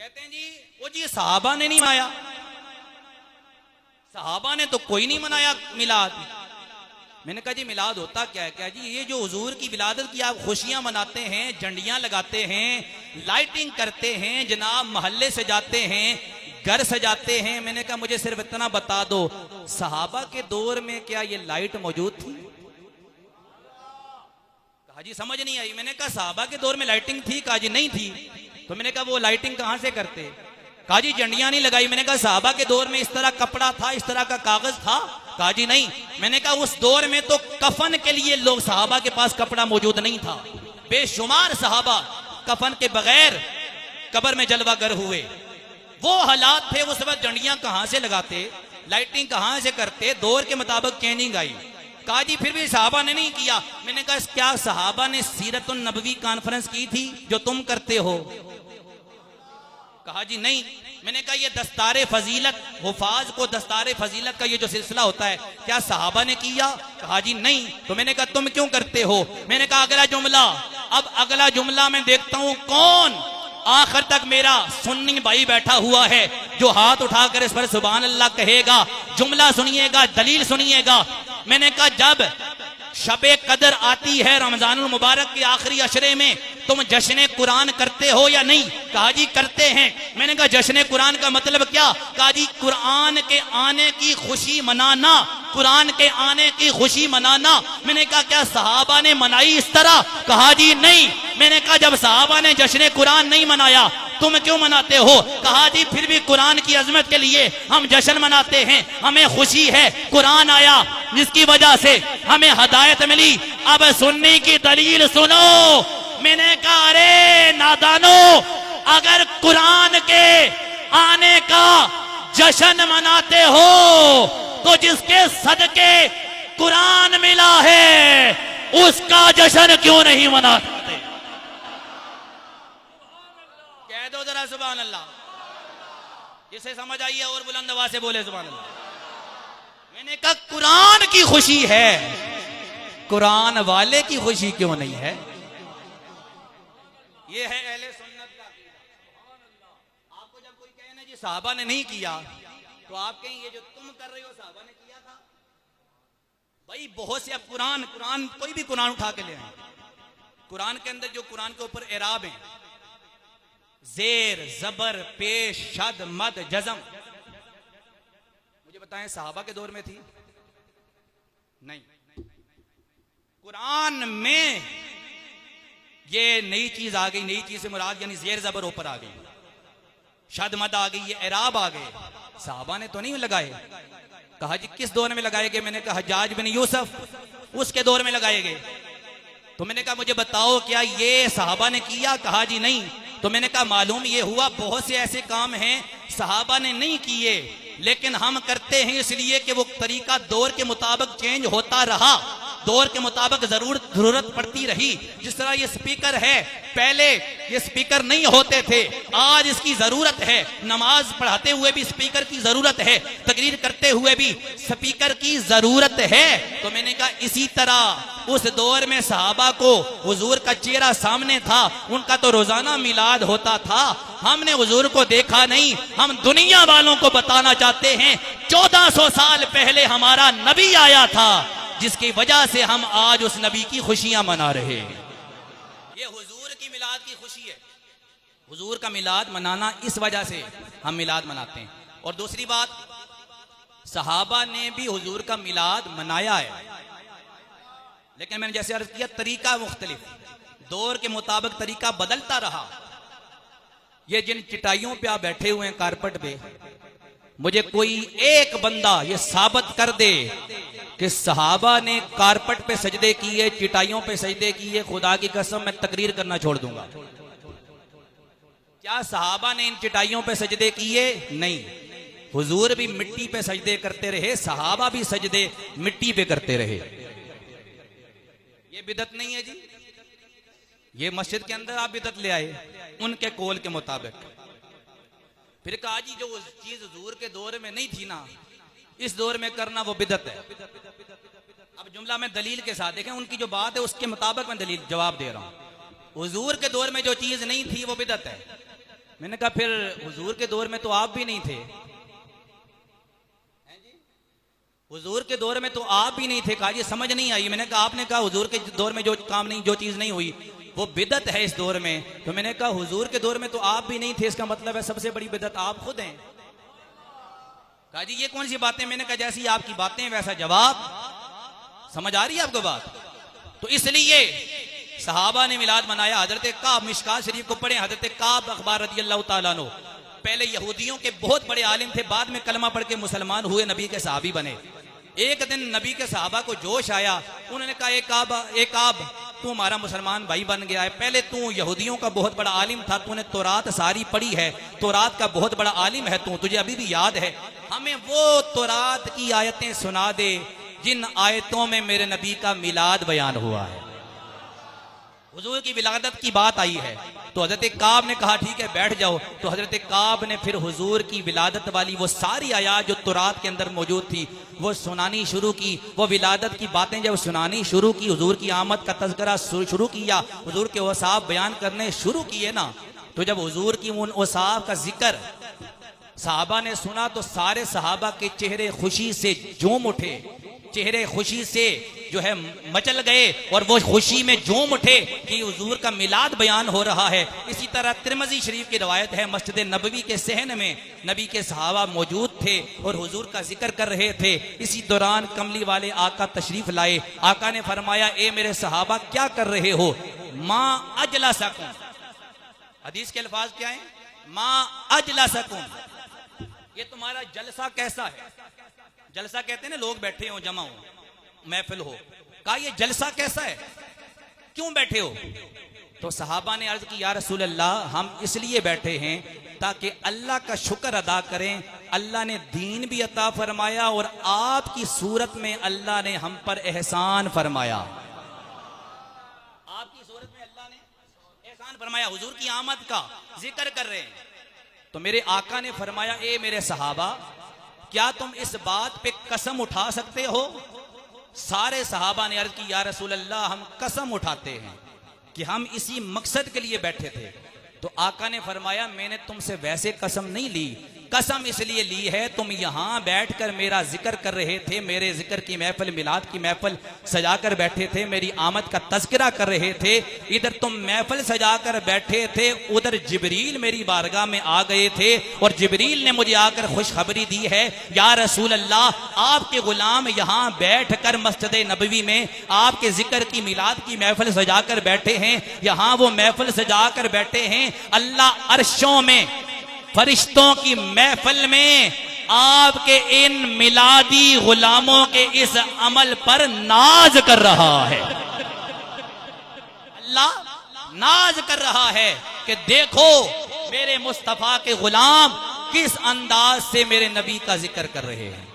कहते हैं जी वो जी सहाबा ने नहीं मनाया, सहाबा ने तो कोई नहीं मनाया मिलाद। मैंने कहा जी मिलाद होता क्या है? क्या जी ये जो हुजूर की विलादत की आप खुशियां मनाते हैं, झंडियां लगाते हैं, लाइटिंग करते हैं, जनाब महल्ले सजाते हैं, घर सजाते हैं। मैंने कहा मुझे सिर्फ इतना बता दो, सहाबा के दौर में क्या ये लाइट मौजूद थी? कहा जी समझ नहीं आई। मैंने कहा सहाबा के दौर में लाइटिंग थी? कहा जी नहीं थी। तो मैंने कहा वो लाइटिंग कहां से करते? कहा जी झंडियां नहीं लगाई। मैंने कहा सहाबा के दौर में इस तरह कपड़ा था, इस तरह का कागज था? कहा जी नहीं। मैंने कहा उस दौर में तो कफन के लिए लोग, सहाबा के पास कपड़ा मौजूद नहीं था। बेशुमार सहाबा कफन के बगैर कब्र में जलवागर हुए। वो हालात थे, उस वक्त झंडियां कहां से लगाते, लाइटिंग कहां से करते? दौर के मुताबिक चेंजिंग आई। कहा जी फिर भी सहाबा ने नहीं किया। मैंने कहा क्या सहाबा ने सीरतुन नबवी कॉन्फ्रेंस की थी जो तुम करते हो? कहा जी नहीं। मैंने कहा ये दस्तारे फजीलत, हुफाज को दस्तारे फजीलत का ये जो सिलसिला होता है, क्या सहाबा ने किया? कहा जी नहीं। तो मैंने कहा तुम क्यों करते हो? मैंने कहा अगला जुमला। अब अगला जुमला मैं देखता हूं कौन आखिर तक मेरा सुन्नी भाई बैठा हुआ है जो हाथ उठाकर इस पर सुभान अल्लाह कहेगा। जुमला सुनिएगा, दलील सुनिएगा। मैंने कहा जब शबे कदर आती है रमजानुल मुबारक के आखिरी अशरे में, तुम जश्न कुरान करते हो या नहीं? कहा जी करते हैं। मैंने कहा जश्न कुरान का मतलब क्या? कहा जी कुरान के आने की खुशी मनाना, कुरान के आने की खुशी मनाना। मैंने कहा क्या सहाबा ने मनाई इस तरह? कहा जी नहीं। मैंने कहा जब सहाबा ने जश्न कुरान नहीं मनाया, तुम क्यों मनाते हो? कहा जी फिर भी कुरान की अजमत के लिए हम जश्न मनाते हैं, हमें खुशी है, कुरान आया जिसकी वजह से हमें हिदायत मिली। अब सुन्नी की दलील सुनो। मैंने कहा अरे नादानो, अगर कुरान के आने का जश्न मनाते हो तो जिसके सदके कुरान मिला है उसका जश्न क्यों नहीं मनाते? कह दो जरा सुभान अल्लाह। जिसे समझ आइए और बुलंद आवाज से बोले सुभान अल्लाह। मैंने कहा कुरान की खुशी है, कुरान वाले की खुशी क्यों नहीं है? ये है अहले सुन्नत का अकीदा। आपको जब कोई कहे ना जी सहाबा ने नहीं किया, तो आप कहें ये जो तुम कर रहे हो सहाबा ने किया था? भाई बहुत से, अब कुरान कुरान कोई भी कुरान उठा के ले आए, कुरान के अंदर जो कुरान के ऊपर एराब है, जेर जबर पेश शद मद जज़म, मुझे बताएं सहाबा के दौर में थी? नहीं। कुरान में ये नई चीज आ गई। नई चीज से मुराद यानी जेर जबर ऊपर आ गई, शद मद आ गई, ये एराब आ गए। सहाबा ने तो नहीं लगाए। कहा जी किस दौर में लगाए गए? मैंने कहा हज्जाज बिन यूसुफ, उसके दौर में लगाए गए। तो मैंने कहा मुझे बताओ क्या ये सहाबा ने किया? कहा जी नहीं। तो मैंने कहा मालूम ये हुआ बहुत से ऐसे काम हैं सहाबा ने नहीं किए, लेकिन हम करते हैं इसलिए कि वो तरीका दौर के मुताबिक चेंज होता रहा, दौर के मुताबिक जरूरत पड़ती रही। जिस तरह ये स्पीकर है, पहले ये स्पीकर नहीं होते थे, आज इसकी जरूरत है। नमाज पढ़ाते हुए भी स्पीकर की जरूरत है, तकरीर करते हुए भी स्पीकर की जरूरत है। तो मैंने कहा इसी तरह उस दौर में सहाबा को हुजूर का चेहरा सामने था, उनका तो रोजाना मिलाद होता था। हमने हुजूर को देखा नहीं, हम दुनिया वालों को बताना चाहते हैं 1400 साल पहले हमारा नबी आया था, जिसकी वजह से हम आज उस नबी की खुशियां मना रहे हैं। ये हुजूर की मिलाद की खुशी है। हुजूर का मिलाद मनाना इस वजह से हम मिलाद मनाते हैं। और दूसरी बात, सहाबा ने भी हुजूर का मिलाद मनाया है, लेकिन मैंने जैसे अर्ज किया तरीका मुख्तलिफ, दौर के मुताबिक तरीका बदलता रहा। ये जिन चटाइयों पे आप बैठे हुए हैं कारपेट पे, मुझे कोई एक बंदा ये साबित कर दे कि सहाबा ने कारपेट पे सजदे किए, चटाइयों पे सजदे किए, खुदा की कसम मैं तकरीर करना छोड़ दूंगा। क्या सहाबा ने इन चटाइयों पे सजदे किए? नहीं। हुजूर भी मिट्टी पे सजदे करते रहे, सहाबा भी सजदे मिट्टी पे करते रहे। ये बिदत नहीं है जी। ये मस्जिद के अंदर आप बिदत ले आए उनके कौल के मुताबिक। फिर कहा जी जो चीज हुजूर के दौर में नहीं थी ना, इस दौर में करना वो बिदत है। अब जुमला में दलील के साथ देखें, उनकी जो बात है उसके मुताबिक मैं दलील जवाब दे रहा हूं। हुजूर के दौर में जो चीज नहीं थी वो बिदत है। मैंने कहा फिर हुजूर के दौर में तो आप भी नहीं थे, हुजूर के दौर में तो आप भी नहीं थे। कहा ये समझ नहीं आई। मैंने कहा आपने कहा हुजूर के दौर में जो काम नहीं, जो चीज नहीं हुई वो बिदत है इस दौर में। तो मैंने कहा हुजूर के दौर में तो आप भी नहीं थे, इसका मतलब है सबसे बड़ी बिदत आप खुद हैं। कहा जी ये कौन सी बातें। मैंने कहा जैसी आपकी बातें वैसा जवाब। समझ आ रही है आपको बात। तो इसलिए सहाबा ने मिलाद मनाया। हजरत काब, मिशकात शरीफ को पढ़े, हजरत काब अखबार रज़ी अल्लाह तआला अन्हु पहले यहूदियों के बहुत बड़े आलिम थे, बाद में कलमा पढ़ के मुसलमान हुए, नबी के सहाबी बने। एक दिन नबी के सहाबा को जोश आया, उन्होंने कहा एक काब तू हमारा मुसलमान भाई बन गया है, पहले तू यहूदियों का बहुत बड़ा आलिम था, तूने तौरात सारी पढ़ी है, तौरात का बहुत बड़ा आलिम है तू, तुझे अभी भी याद है, हमें वो तौरात की आयतें सुना दे जिन आयतों में मेरे नबी का मिलाद बयान हुआ है, हुजूर की विलादत की बात आई है। तो हजरत काब ने कहा ठीक है बैठ जाओ। तो हजरत काब ने फिर हुजूर की विलादत वाली वो सारी आयात जो तौरात के अंदर मौजूद थी वो सुनानी शुरू की। वो विलादत की बातें जब सुनानी शुरू की, हुजूर की आमद का तज़किरा शुरू किया, हुजूर के औसाफ बयान करने शुरू किए ना, तो जब हुजूर की उन औसाफ का जिक्र सहाबा ने सुना तो सारे सहाबा के चेहरे खुशी से झूम उठे, चेहरे खुशी से जो है मचल गए और वो खुशी में झूम उठे कि हुजूर का मिलाद बयान हो रहा है। इसी तरह तिरमिज़ी शरीफ की रवायत है, मस्जिद नबवी के सहन में नबी के सहाबा मौजूद थे और हुजूर का जिक्र कर रहे थे। इसी दौरान कमली वाले आका तशरीफ लाए। आका ने फरमाया ए मेरे सहाबा क्या कर रहे हो। माँ अजला सकूं, हदीस के अल्फाज क्या है, माँ अजला सकूं, ये तुम्हारा जलसा कैसा है। जलसा कहते हैं ना लोग बैठे हो, जमा हो, महफिल हो। कहा ये जलसा कैसा है, क्यों बैठे हो। तो सहाबा ने अर्ज की या रसूल अल्लाह हम इसलिए बैठे हैं ताकि अल्लाह का शुक्र अदा करें, अल्लाह ने दीन भी अता फरमाया और आपकी सूरत में अल्लाह ने हम पर एहसान फरमाया, आपकी सूरत में अल्लाह ने एहसान फरमाया। हुजूर की आमद का जिक्र कर रहे हैं। तो मेरे आका ने फरमाया ए मेरे सहाबा क्या तुम इस बात पे कसम उठा सकते हो। सारे सहाबा ने अर्ज की या रसूल अल्लाह हम कसम उठाते हैं कि हम इसी मकसद के लिए बैठे थे। तो आका ने फरमाया मैंने तुमसे वैसे कसम नहीं ली, कसम इसलिए ली है तुम यहां बैठकर मेरा जिक्र कर रहे थे, मेरे जिक्र की महफिल, मिलाद की महफिल सजाकर बैठे थे, मेरी आमद का तज़किरा कर रहे थे। इधर तुम महफिल सजाकर बैठे थे, उधर जिब्रील मेरी बारगाह में आ गए थे और जिब्रील ने मुझे आकर खुशखबरी दी है या रसूल अल्लाह आपके गुलाम यहां बैठकर मस्जिद नबवी में आपके जिक्र की, मिलाद की महफिल सजाकर बैठे हैं। यहां वो महफिल सजाकर बैठे हैं, अल्लाह अर्शों में फरिश्तों की महफिल में आपके इन मिलादी गुलामों के इस अमल पर नाज कर रहा है। अल्लाह नाज कर रहा है कि देखो मेरे मुस्तफा के गुलाम किस अंदाज से मेरे नबी का जिक्र कर रहे हैं।